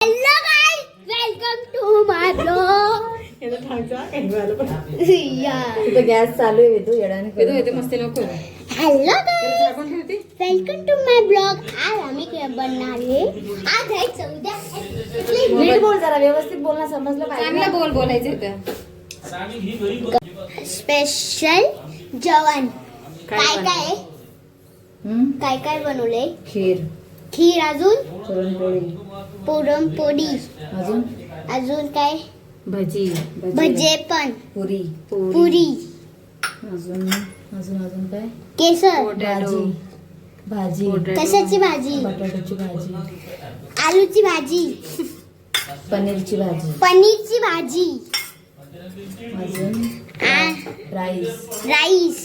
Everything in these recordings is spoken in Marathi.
Hello guys, welcome to my vlog. इथं गॅस चालू आहे वेदू येडाने मस्ती नको Hello guys, welcome to my vlog. आज आम्ही काय बनणार आहे? आज आहे 14 नीट बोल जरा व्यवस्थित बोलणं समजलं चांगलं पाहिजे. बोल बोलायचं इथं स्पेशल जेवण. काय काय काय आहे? काय काय बनवले? खीर, खीर, अजून पुरणपोळी, पुरणपोळी, अजून अजून काय? भजी भजे पण, पुरी, पुरी, अजून अजून अजून काय केसर, पोटॅटो भाजी, कशाची भाजी? बटाट्याची भाजी, आलूची भाजी, पनीरची भाजी, पनीरची भाजी, अजून राईस, राईस,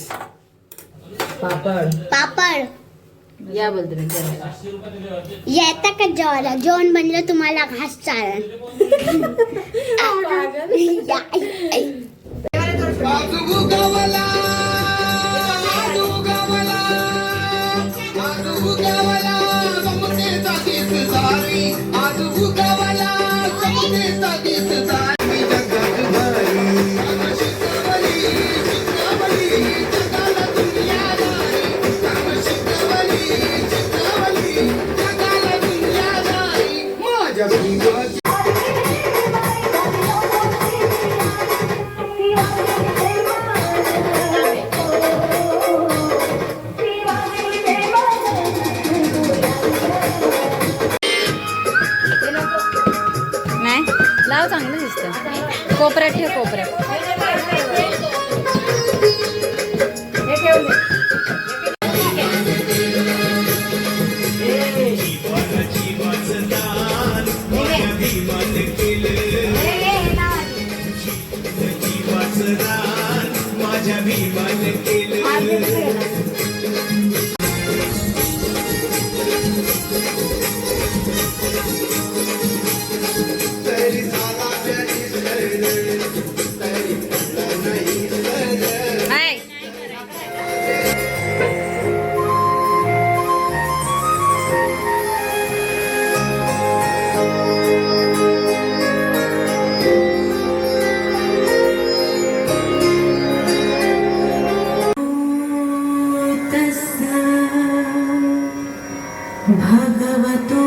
पापड. पापड. या बोलते मी येता का जेवायला? जेवण बनलं तुम्हाला घास चालन. नाही लाव, चांगलं दिसतं. कोपऱ्यात ठेव, कोपऱ्यात. हाय. भगवतो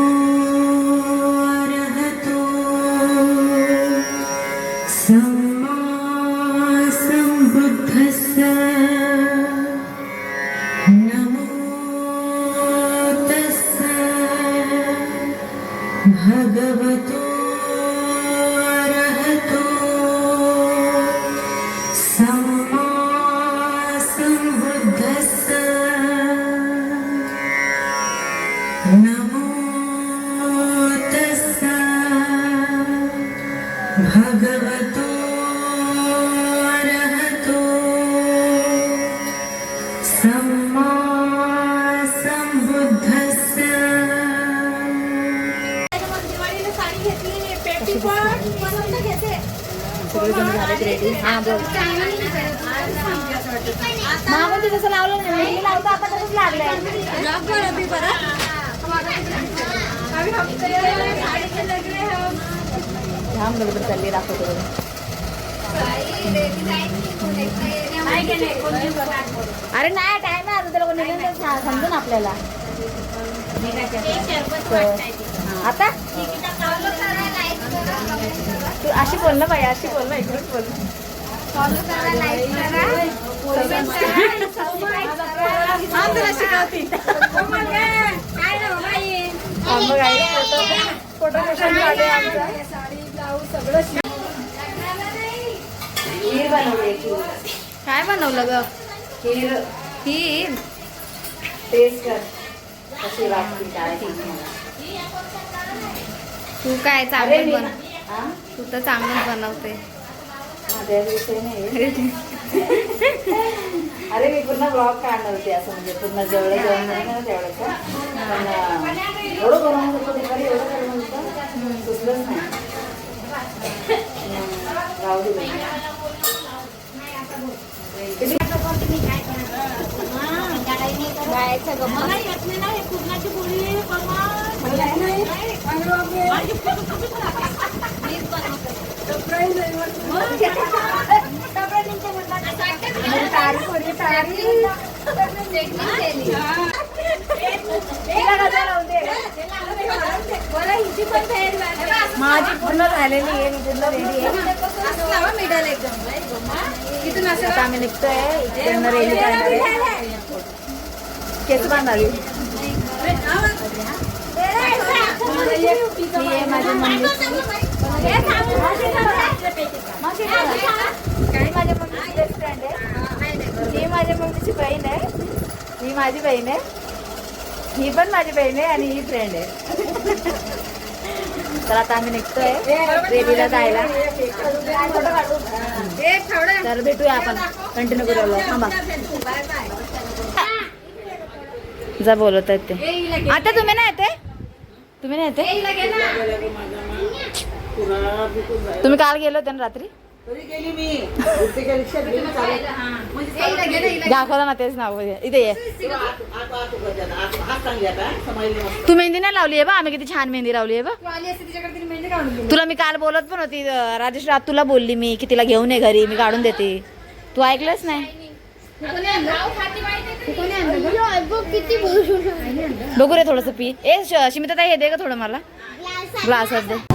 अरहतो सम्मा सम्बुद्धस्स नमो तस्स भगवतो अरहतो सम्मा सम्बुद्धस्स नमो तस्स भगवतो अरहतो सम्मा सम्बुद्धस्स. मामाचं जसं लावलं ना मी लावतो आता तसंच लागलंय. थांब बरोबर चालली दाखवतो बघा. अरे नाही टाइम आहे तुला कोणी समजून आपल्याला आता तू अशी बोल ना बाई, अशी बोल ना, इकडेच बोल. तुला शिकवते फोटो खीर बनवली. काय बनवलं ग? खीर खीर. टेस्ट कर कशी लागते काय. तू काय अरे चांगलं मी बन हा तू तर चांगलं बनवते. माझ्या विषय नाही. अरे मी पूर्ण ब्लॉग काढणार होते असं म्हणजे पूर्ण जेवढं जेवण नाही तेवढंच. पण एवढं बनवून होतं दुपारी, एवढं बनवून होतं सुचलंच नाही. राहू दे. गायचं गमत. माझी पूर्ण झालेली आहे, मी पूर्ण रेडी आहे. आता आम्ही निघतोय इकडनं रेडी करणार आहे. केस बांधावी. ही आहे माझी मम्मी. ही माझ्या मम्मीची बेस्ट फ्रेंड आहे. ही माझ्या मम्मीची बहीण आहे. ही माझी बहीण आहे. ही पण माझी बहीण आहे आणि ही फ्रेंड आहे. तर आता आम्ही निघतोय रेडीला जायला. तर भेटूया आपण, कंटिन्यू करूया. थांबा जा बोलत आहेत ते. आता तुम्ही नाही येते, तुम्ही नाही येते. तुम्ही काल गेलो होते ना रात्री. दाखवला ना तेच नाव इथे ये. तू मेहंदी नाही लावली आहे बा. आम्ही किती छान मेहंदी लावली आहे बा. तुला मी काल बोलत पण होती राजेश, रात तुला बोलली मी की तिला घेऊन ये घरी, मी काढून देते. तू ऐकलंच नाही. बघू रे थोडस पी. ए शिमिता ताई हे दे का थोडं मला ग्लासात दे.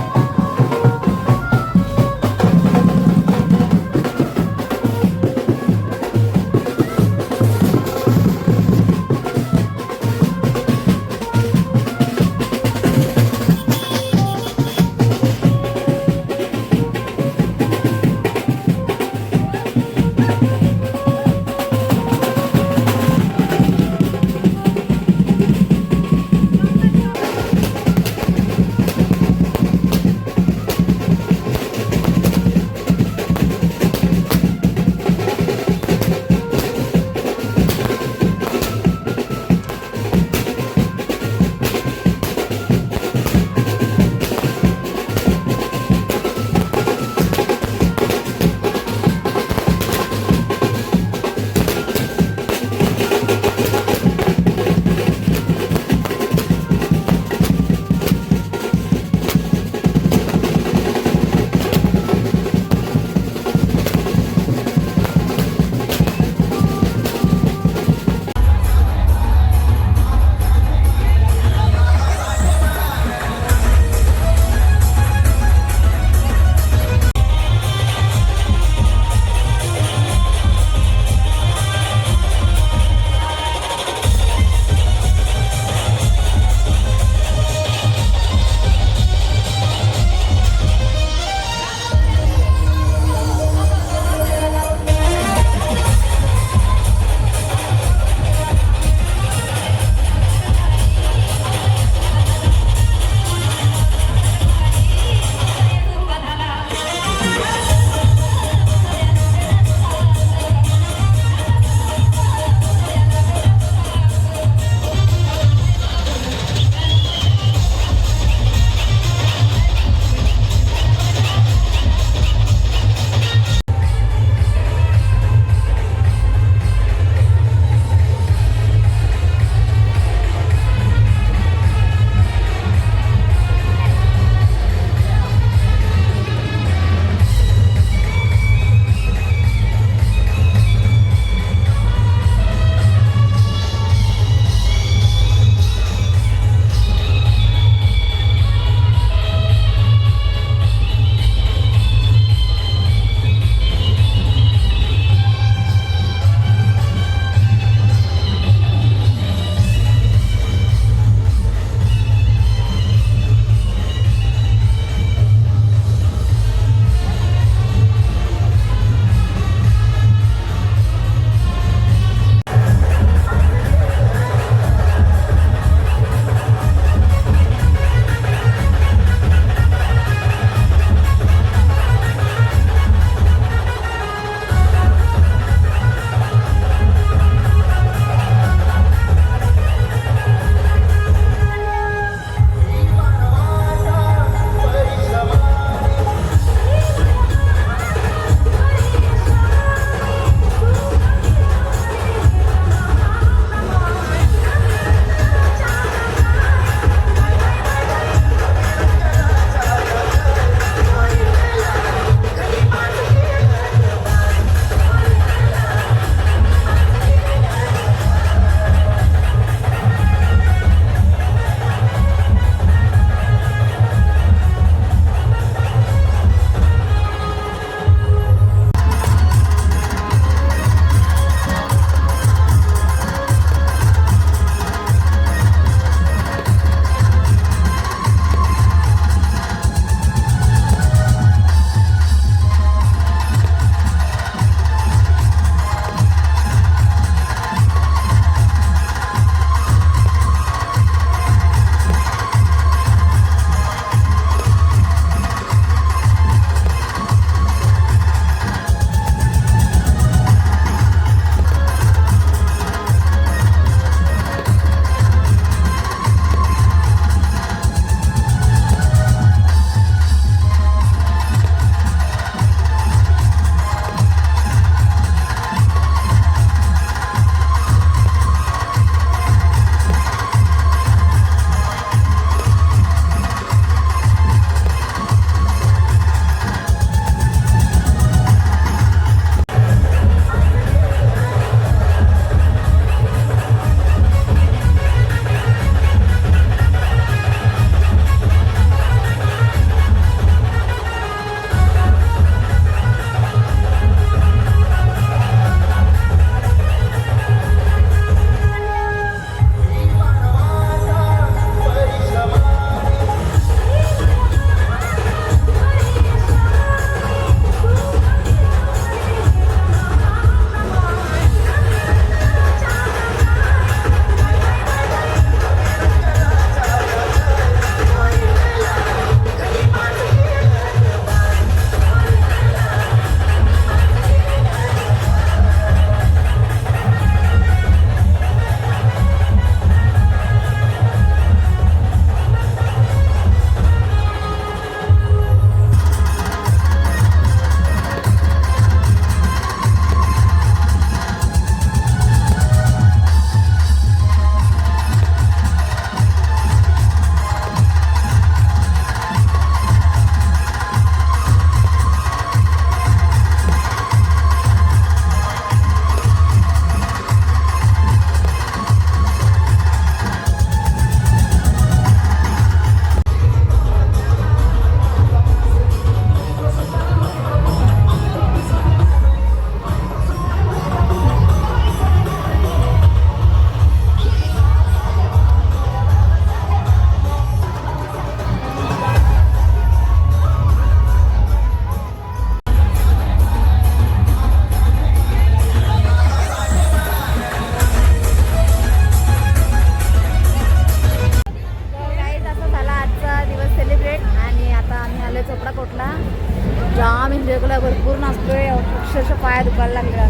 भरपूर नाचतोय, अक्षरशः पाया दुखायला लागल्या.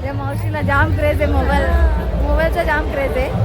या मावशीला जाम क्रेज आहे, मोबाईलचा जाम क्रेज आहे.